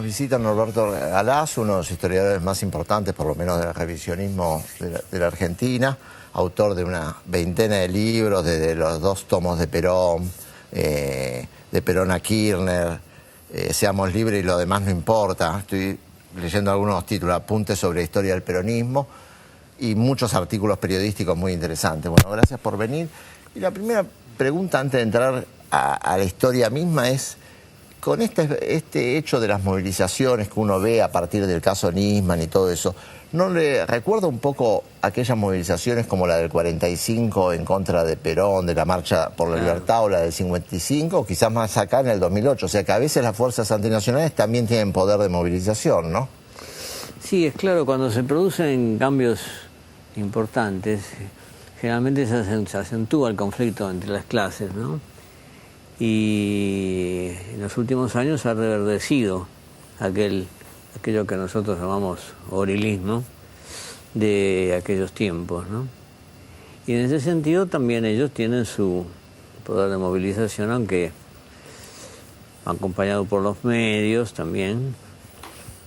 visita Norberto Galaz, uno de los historiadores más importantes, por lo menos del revisionismo de la Argentina, autor de una veintena de libros, desde los 2 tomos de Perón a Kirchner, Seamos libres y lo demás no importa. Estoy leyendo algunos títulos, apuntes sobre la historia del peronismo y muchos artículos periodísticos muy interesantes. Bueno, gracias por venir. Y la primera pregunta antes de entrar a la historia misma es, con este hecho de las movilizaciones que uno ve a partir del caso Nisman y todo eso, ¿no le recuerda un poco aquellas movilizaciones como la del 45 en contra de Perón, de la Marcha por la Libertad, o la del 55, o quizás más acá en el 2008? O sea que a veces las fuerzas antinacionales también tienen poder de movilización, ¿no? Sí, es claro, cuando se producen cambios importantes, generalmente se acentúa el conflicto entre las clases, ¿no? Y en los últimos años ha reverdecido aquello que nosotros llamamos orilismo de aquellos tiempos, ¿no? Y en ese sentido también ellos tienen su poder de movilización, aunque acompañado por los medios también,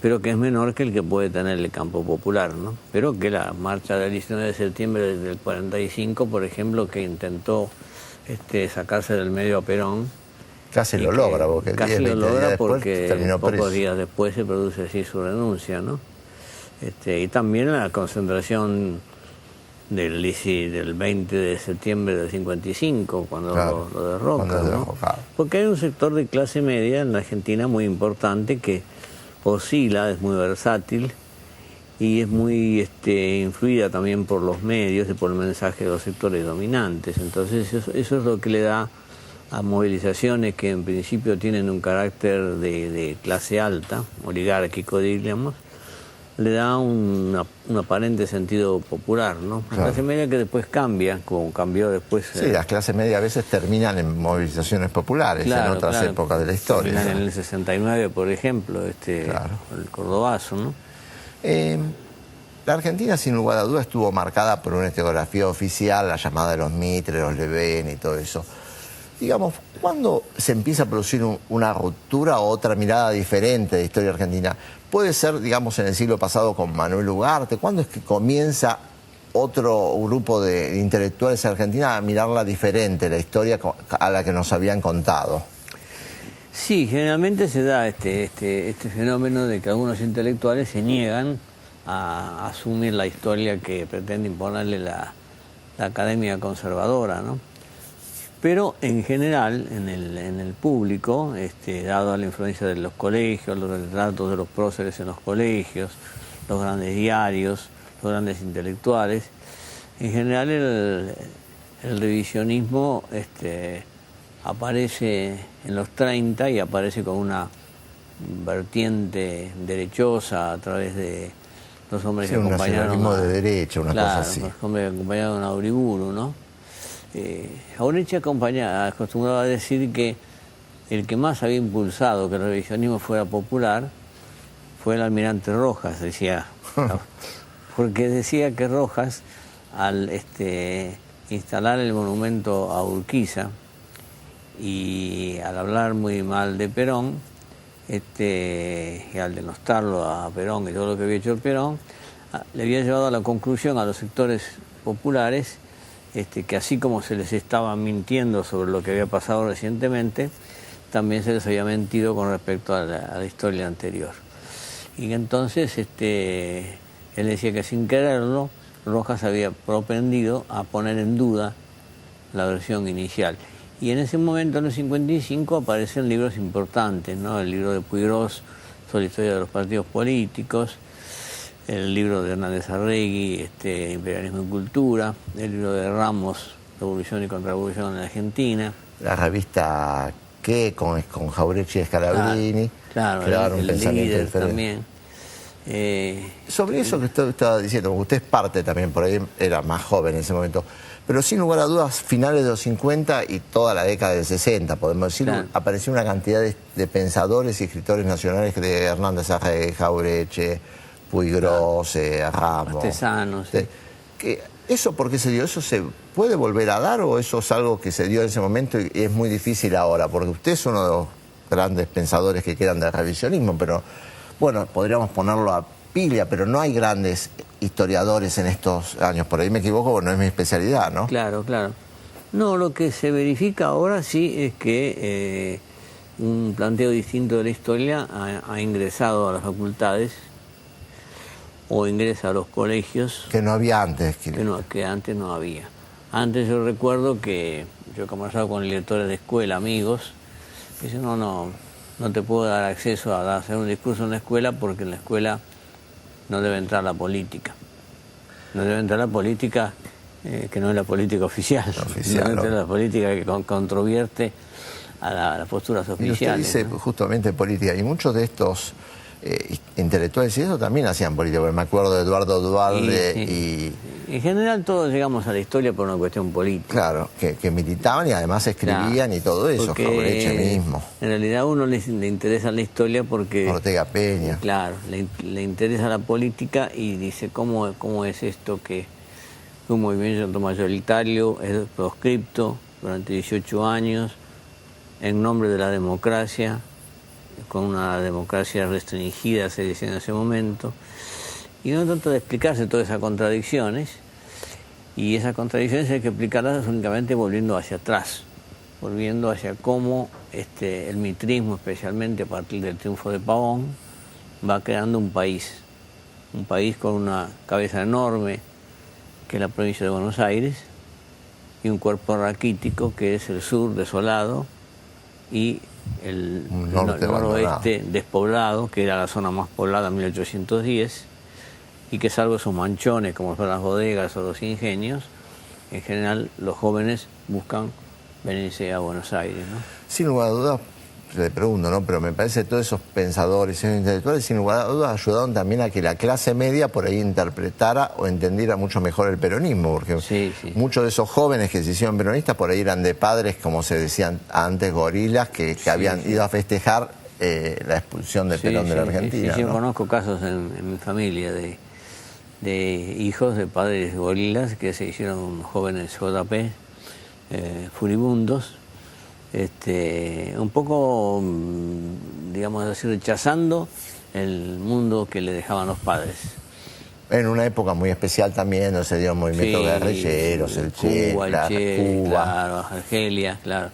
pero que es menor que el que puede tener el campo popular, ¿no? Pero que la marcha del 19 de septiembre del 45, por ejemplo, que intentó sacarse del medio a Perón. Casi lo logra, porque casi lo logra porque terminó preso. Pocos días después se produce así su renuncia, ¿no? Y también la concentración del 20 de septiembre del 55, cuando claro, lo derroca, ¿no? Porque hay un sector de clase media en la Argentina muy importante que oscila, es muy versátil y es muy influida también por los medios y por el mensaje de los sectores dominantes. Entonces eso es lo que le da a movilizaciones que en principio tienen un carácter de clase alta, oligárquico diríamos, le da un aparente sentido popular, ¿no? La clase media que después cambia, como cambió después... Sí, las clases medias a veces terminan en movilizaciones populares, claro, en otras épocas de la historia. Terminan en el 69, por ejemplo, claro, el Cordobazo, ¿no? La Argentina, sin lugar a dudas, estuvo marcada por una historiografía oficial, la llamada de los Mitre, los Leven y todo eso. Digamos, ¿cuándo se empieza a producir una ruptura o otra mirada diferente de la historia argentina? Puede ser, digamos, en el siglo pasado con Manuel Ugarte. ¿Cuándo es que comienza otro grupo de intelectuales argentinos a mirarla diferente, la historia a la que nos habían contado? Sí, generalmente se da este fenómeno de que algunos intelectuales se niegan a asumir la historia que pretende imponerle la academia conservadora, ¿no? Pero en general, en el público, dado a la influencia de los colegios, los retratos de los próceres en los colegios, los grandes diarios, los grandes intelectuales, en general el revisionismo aparece en los 30 y aparece con una vertiente derechosa a través de los hombres que acompañaron a... de derecha, una cosa así. Los hombres que acompañaron a Uriburu, ¿no? Jauretche acostumbraba a decir que el que más había impulsado que el revisionismo fuera popular fue el almirante Rojas, decía, porque decía que Rojas, al instalar el monumento a Urquiza y al hablar muy mal de Perón, y al denostarlo a Perón y todo lo que había hecho Perón, le había llevado a la conclusión a los sectores populares que así como se les estaba mintiendo sobre lo que había pasado recientemente, también se les había mentido con respecto a la historia anterior. Y entonces él decía que sin quererlo, Rojas había propendido a poner en duda la versión inicial. Y en ese momento, en el 55, aparecen libros importantes, ¿no? El libro de Puigros sobre la historia de los partidos políticos, el libro de Hernández Arregui, Imperialismo y Cultura, el libro de Ramos, Revolución y Contrarrevolución en Argentina. La revista ¿Qué? Con Jauretche y Scalabrini. Claro, un pensamiento líder diferente. También. Sobre eso que usted estaba diciendo, porque usted es parte también, por ahí era más joven en ese momento, pero sin lugar a dudas, finales de los 50 y toda la década del 60, podemos decir, apareció una cantidad de pensadores y escritores nacionales de Hernández Arregui, Jauretche, Puigros, Ramos. Artesanos. ¿Eso por qué se dio? ¿Eso se puede volver a dar o eso es algo que se dio en ese momento y es muy difícil ahora? Porque usted es uno de los grandes pensadores que quedan del revisionismo, pero bueno, podríamos ponerlo a Piglia, pero no hay grandes historiadores en estos años. Por ahí me equivoco, porque no es mi especialidad, ¿no? Claro, claro. No, lo que se verifica ahora sí es que un planteo distinto de la historia ha ingresado a las facultades o ingresa a los colegios. Que no había antes. Que antes no había. Antes yo recuerdo que yo he conversado con directores de escuela, amigos, que dicen, no te puedo dar acceso a hacer un discurso en la escuela porque en la escuela no debe entrar la política. No debe entrar la política que no es la política oficial. No debe entrar la política que controvierte a las posturas oficiales. Y usted dice justamente política, y muchos de estos intelectuales y eso también hacían política, porque me acuerdo de Eduardo Duhalde y... En general todos llegamos a la historia por una cuestión política. Claro, que militaban y además escribían y todo eso, Jauretche mismo. En realidad a uno le interesa la historia porque... Ortega Peña. Claro, le interesa la política y dice cómo es esto que un movimiento mayoritario es proscripto durante 18 años en nombre de la democracia, con una democracia restringida, se decía en ese momento, y no tanto de explicarse todas esas contradicciones, y esas contradicciones hay que explicarlas únicamente volviendo hacia atrás, volviendo hacia cómo el mitrismo, especialmente a partir del triunfo de Pavón, va creando un país con una cabeza enorme, que es la provincia de Buenos Aires, y un cuerpo raquítico, que es el sur desolado, y el noroeste despoblado, que era la zona más poblada en 1810, y que salvo esos manchones como son las bodegas o los ingenios, en general los jóvenes buscan venirse a Buenos Aires, ¿no? Sin lugar a dudas, le pregunto, ¿no? Pero me parece que todos esos pensadores, esos intelectuales, sin lugar a dudas, ayudaron también a que la clase media por ahí interpretara o entendiera mucho mejor el peronismo, porque muchos de esos jóvenes que se hicieron peronistas por ahí eran de padres, como se decían antes, gorilas, que habían ido a festejar la expulsión de Perón de la Argentina. Yo conozco casos en mi familia de hijos de padres gorilas que se hicieron jóvenes JP, furibundos, un poco, digamos así, rechazando el mundo que le dejaban los padres. En una época muy especial también, donde se dieron movimientos guerrilleros, el Che, Cuba, claro, Argelia, claro.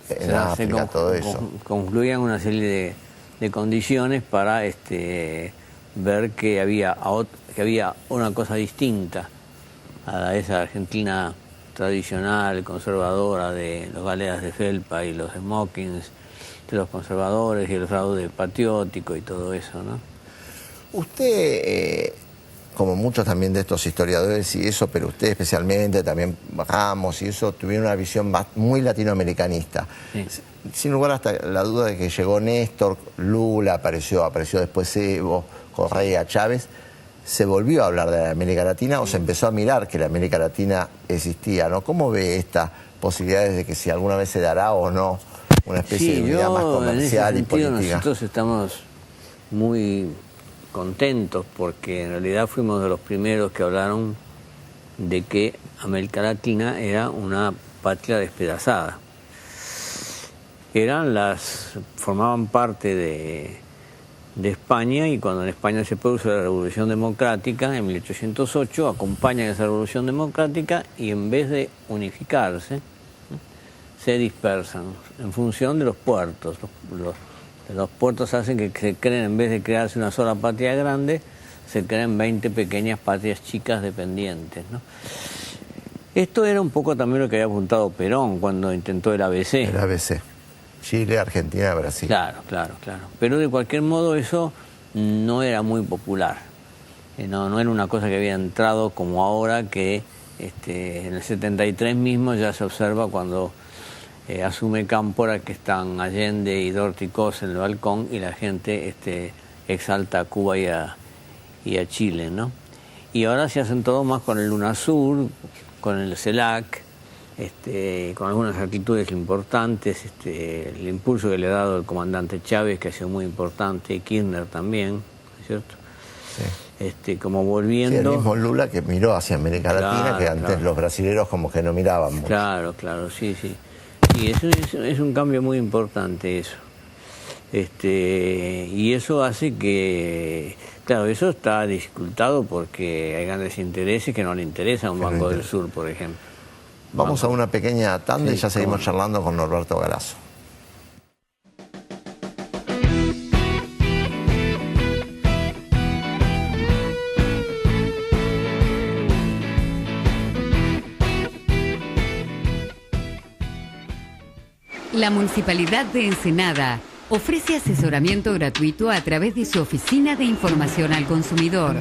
En África, todo eso. Concluían una serie de condiciones para ver que había una cosa distinta a esa Argentina tradicional, conservadora, de los galeras de felpa y los smokings de los conservadores y el fraude patriótico y todo eso, ¿no? Usted, como muchos también de estos historiadores y eso, pero usted especialmente, también Ramos y eso, tuvieron una visión muy latinoamericanista. Sí. Sin lugar hasta la duda de que llegó Néstor, Lula apareció después Evo, Correa, Chávez. ¿Se volvió a hablar de la América Latina o se empezó a mirar que la América Latina existía, ¿no? ¿Cómo ve estas posibilidades de que si alguna vez se dará o no una especie de unidad más comercial y política? Nosotros estamos muy contentos porque en realidad fuimos de los primeros que hablaron de que América Latina era una patria despedazada. Formaban parte de España, y cuando en España se produce la Revolución Democrática en 1808, acompañan esa Revolución Democrática y en vez de unificarse, se dispersan en función de los puertos. Los puertos hacen que se creen, en vez de crearse una sola patria grande, se creen 20 pequeñas patrias chicas dependientes, ¿no? Esto era un poco también lo que había apuntado Perón cuando intentó el ABC. El ABC. Chile, Argentina, Brasil. Claro. Pero de cualquier modo eso no era muy popular. No era una cosa que había entrado como ahora, que en el 73 mismo ya se observa cuando asume Cámpora que están Allende y Dorticós en el balcón y la gente exalta a Cuba y a Chile, ¿no? Y ahora se hacen todo más con el UNASUR, con el CELAC, con algunas actitudes importantes, el impulso que le ha dado el comandante Chávez, que ha sido muy importante, y Kirchner también, ¿no es cierto? Sí. Como volviendo... Sí, el mismo Lula que miró hacia América Latina, que antes los brasileños como que no miraban mucho. Claro, sí. Y eso es un cambio muy importante, eso. Y eso hace que, claro, eso está dificultado porque hay grandes intereses que no le interesa a un Banco del Sur, por ejemplo. Vamos a una pequeña tanda y ya seguimos charlando con Norberto Galazo. La Municipalidad de Ensenada ofrece asesoramiento gratuito a través de su Oficina de Información al Consumidor.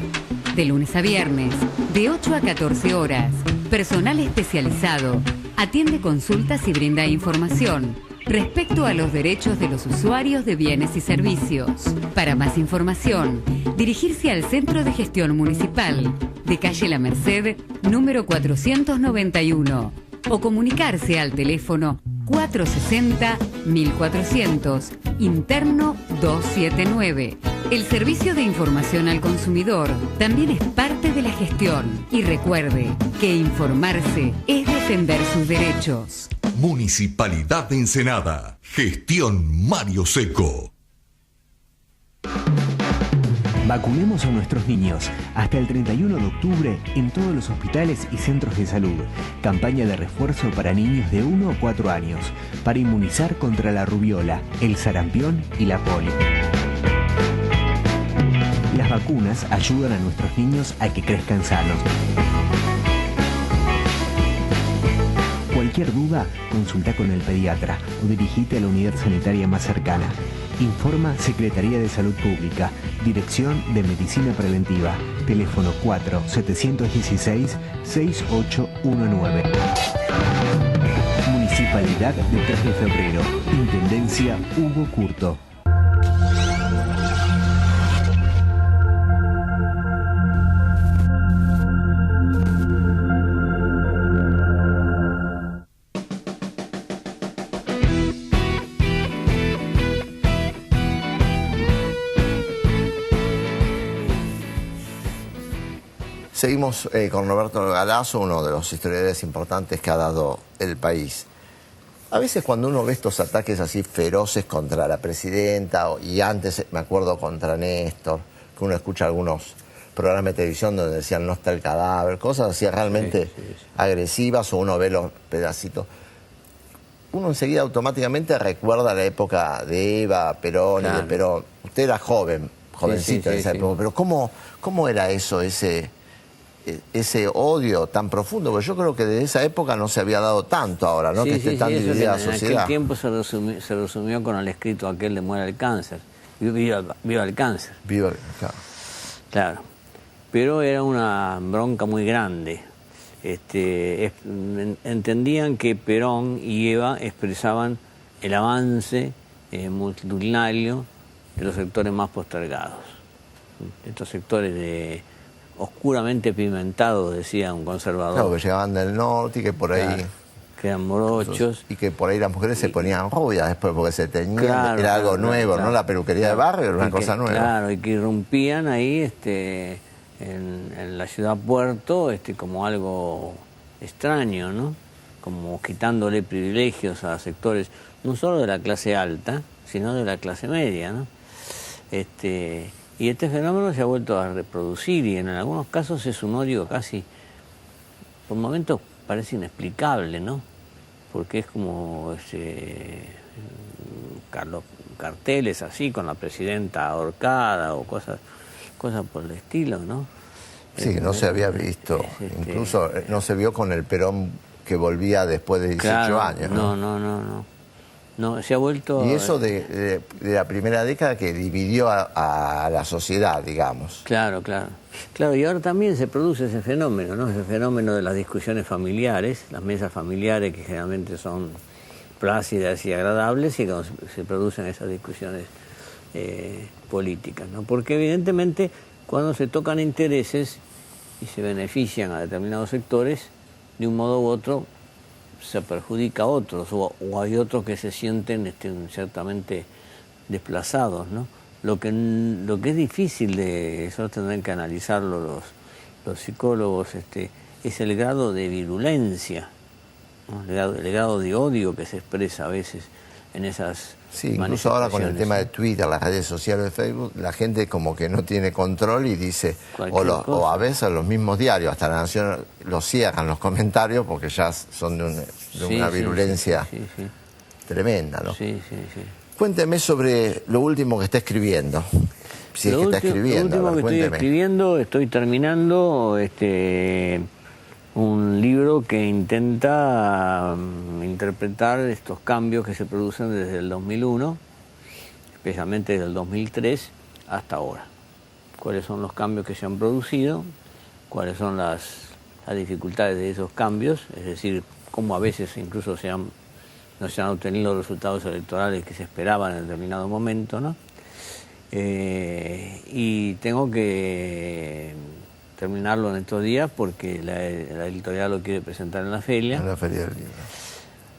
De lunes a viernes, de 8 a 14 horas. Personal especializado. Atiende consultas y brinda información respecto a los derechos de los usuarios de bienes y servicios. Para más información, dirigirse al Centro de Gestión Municipal, de calle La Merced, número 491, o comunicarse al teléfono 460-1400, interno 279. El Servicio de Información al Consumidor también es parte de la gestión. Y recuerde que informarse es defender sus derechos. Municipalidad de Ensenada. Gestión Mario Seco. Vacunemos a nuestros niños hasta el 31 de octubre en todos los hospitales y centros de salud. Campaña de refuerzo para niños de 1 a 4 años para inmunizar contra la rubiola, el sarampión y la polio. Las vacunas ayudan a nuestros niños a que crezcan sanos. Cualquier duda, consulta con el pediatra o dirigite a la unidad sanitaria más cercana. Informa Secretaría de Salud Pública, Dirección de Medicina Preventiva, teléfono 4-716-6819. Municipalidad de 3 de Febrero, Intendencia Hugo Curto. Seguimos con Norberto Galazo, uno de los historiadores importantes que ha dado el país. A veces cuando uno ve estos ataques así feroces contra la presidenta, y antes me acuerdo contra Néstor, que uno escucha algunos programas de televisión donde decían no está el cadáver, cosas así realmente agresivas, o uno ve los pedacitos, uno enseguida automáticamente recuerda la época de Eva Perón y de Perón. Usted era jovencito en esa época, pero ¿cómo era eso, ese odio tan profundo? Porque yo creo que desde esa época no se había dado tanto ahora, ¿no? Que esté tan dividida la sociedad. En aquel tiempo se resumió con el escrito aquel de muera el cáncer. Viva el cáncer. Claro. Pero era una bronca muy grande. Entendían que Perón y Eva expresaban el avance multitudinario de los sectores más postergados. Estos sectores oscuramente pigmentados, decía un conservador. Claro, que llegaban del norte y que por ahí... que eran morochos. Y que por ahí las mujeres se ponían rubias después porque se teñían, era algo nuevo, ¿no? La peluquería de barrio era una cosa nueva. Claro, y que irrumpían ahí en la ciudad puerto como algo extraño, ¿no? Como quitándole privilegios a sectores no solo de la clase alta, sino de la clase media, ¿no? Y este fenómeno se ha vuelto a reproducir y en algunos casos es un odio casi, por momentos parece inexplicable, ¿no? Porque es como carteles así con la presidenta ahorcada o cosas por el estilo, ¿no? Sí, no se había visto, incluso no se vio con el Perón que volvía después de 18 años, ¿no? No, se ha vuelto... Y eso de la primera década que dividió a la sociedad, digamos. Claro, y ahora también se produce ese fenómeno, ¿no? Ese fenómeno de las discusiones familiares, las mesas familiares que generalmente son plácidas y agradables, y cuando se producen esas discusiones políticas, ¿no? Porque evidentemente cuando se tocan intereses y se benefician a determinados sectores, de un modo u otro se perjudica a otros, o hay otros que se sienten ciertamente desplazados, ¿no? Lo que es difícil de eso tendrán que analizarlo los psicólogos, es el grado de virulencia, ¿no? el grado de odio que se expresa a veces en esas Sí, incluso ahora con el tema de Twitter, las redes sociales de Facebook, la gente como que no tiene control y dice, o a veces los mismos diarios, hasta La Nación, los cierran los comentarios porque ya son de una virulencia tremenda, ¿no? Sí. Cuénteme sobre lo último que está escribiendo. Si es que está escribiendo. Lo último que estoy escribiendo, estoy terminando un libro que intenta interpretar estos cambios que se producen desde el 2001, especialmente desde el 2003 hasta ahora. Cuáles son los cambios que se han producido, cuáles son las dificultades de esos cambios, es decir, cómo a veces incluso no se han obtenido los resultados electorales que se esperaban en determinado momento, ¿no? Y tengo que terminarlo en estos días porque la editorial lo quiere presentar en la feria. En la feria del libro.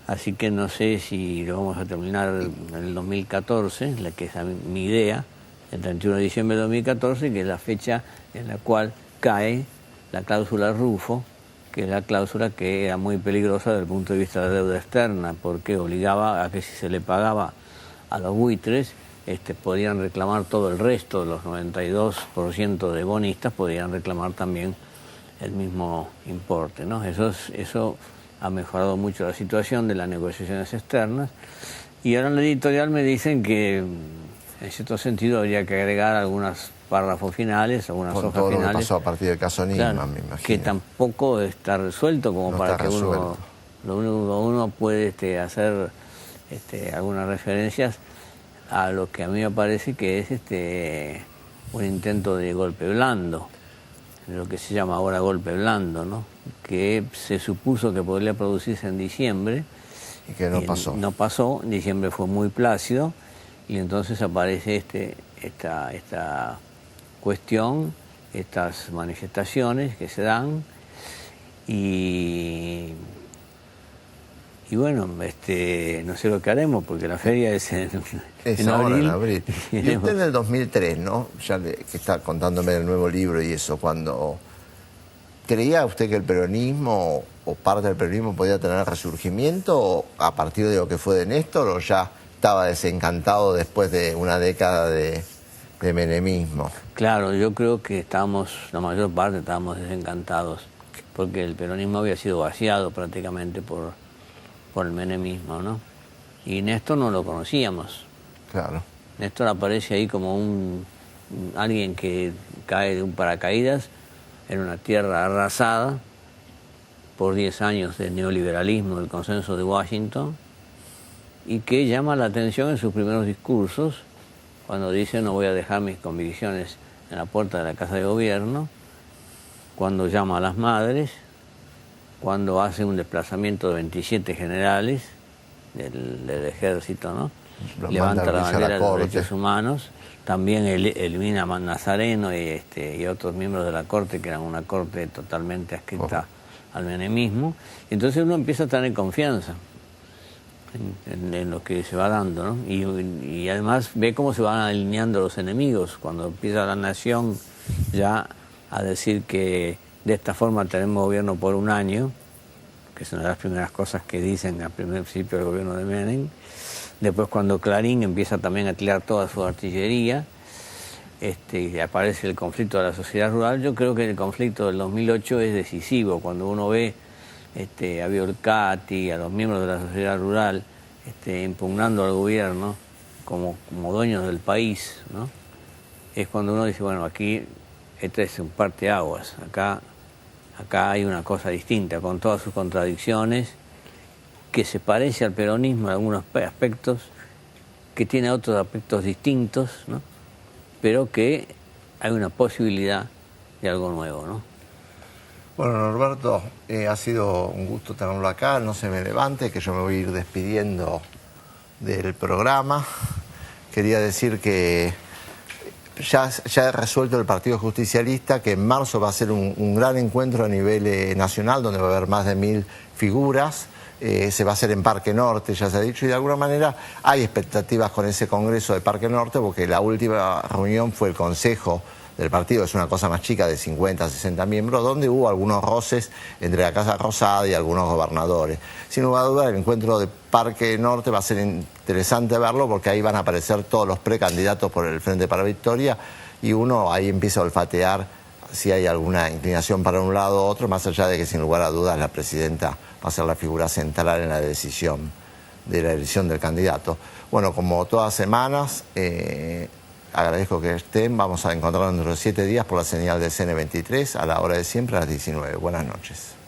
Así que no sé si lo vamos a terminar en el 2014, que es mi idea, el 31 de diciembre de 2014, que es la fecha en la cual cae la cláusula Rufo, que es la cláusula que era muy peligrosa desde el punto de vista de la deuda externa, porque obligaba a que si se le pagaba a los buitres, podían reclamar todo el resto, los 92% de bonistas podían reclamar también el mismo importe, ¿no? Eso ha mejorado mucho la situación de las negociaciones externas, y ahora en la editorial me dicen que en cierto sentido habría que agregar algunos párrafos finales, algunas hojas finales. Con todo lo que pasó a partir del caso Nisman, claro, me imagino. Que tampoco está resuelto como para que uno puede hacer algunas referencias a lo que a mí me parece que es un intento de golpe blando, lo que se llama ahora golpe blando, ¿no? Que se supuso que podría producirse en diciembre. Y que no pasó. No pasó, en diciembre fue muy plácido, y entonces aparece esta cuestión, estas manifestaciones que se dan, y bueno, no sé lo que haremos, porque la feria es en abril. Y usted en el 2003, ¿no? Ya que está contándome del nuevo libro y eso, cuando ¿creía usted que el peronismo o parte del peronismo podía tener resurgimiento a partir de lo que fue de Néstor, o ya estaba desencantado después de una década de menemismo? Claro, yo creo que la mayor parte estábamos desencantados, porque el peronismo había sido vaciado prácticamente por el menemismo, ¿no? Y Néstor no lo conocíamos. Claro. Néstor aparece ahí como alguien que cae de un paracaídas en una tierra arrasada por 10 años del neoliberalismo, del consenso de Washington, y que llama la atención en sus primeros discursos, cuando dice no voy a dejar mis convicciones en la puerta de la Casa de Gobierno, cuando llama a las madres, cuando hace un desplazamiento de 27 generales del ejército, ¿no? Levanta la bandera de los derechos humanos, también elimina a Nazareno y otros miembros de la corte, que eran una corte totalmente adscrita al menemismo. Entonces uno empieza a tener confianza en lo que se va dando, ¿no? Y además ve cómo se van alineando los enemigos, cuando empieza la nación ya a decir que de esta forma tenemos gobierno por un año, que es una de las primeras cosas que dicen al principio del gobierno de Menem. Después, cuando Clarín empieza también a tirar toda su artillería, y aparece el conflicto de la sociedad rural, yo creo que el conflicto del 2008 es decisivo, cuando uno ve a Violcati, a los miembros de la sociedad rural, impugnando al gobierno como dueños del país, ¿no? Es cuando uno dice, bueno, aquí este es un parteaguas, acá hay una cosa distinta, con todas sus contradicciones, que se parece al peronismo en algunos aspectos, que tiene otros aspectos distintos, ¿no? Pero que hay una posibilidad de algo nuevo, ¿no? Bueno, Norberto, ha sido un gusto tenerlo acá. No se me levante, que yo me voy a ir despidiendo del programa. Quería decir que ya he resuelto el Partido Justicialista, que en marzo va a ser un gran encuentro a nivel nacional, donde va a haber más de 1000 figuras. Se va a hacer en Parque Norte, ya se ha dicho, y de alguna manera hay expectativas con ese congreso de Parque Norte, porque la última reunión fue el Consejo del partido, es una cosa más chica de 50, 60 miembros, donde hubo algunos roces entre la Casa Rosada y algunos gobernadores. Sin lugar a dudas, el encuentro de Parque Norte va a ser interesante verlo, porque ahí van a aparecer todos los precandidatos por el Frente para Victoria, y uno ahí empieza a olfatear si hay alguna inclinación para un lado u otro, más allá de que sin lugar a dudas la presidenta va a ser la figura central en la decisión de la elección del candidato. Bueno, como todas las semanas, agradezco que estén. Vamos a encontrarnos dentro de 7 días por la señal de CN23 a la hora de siempre, a las 19. Buenas noches.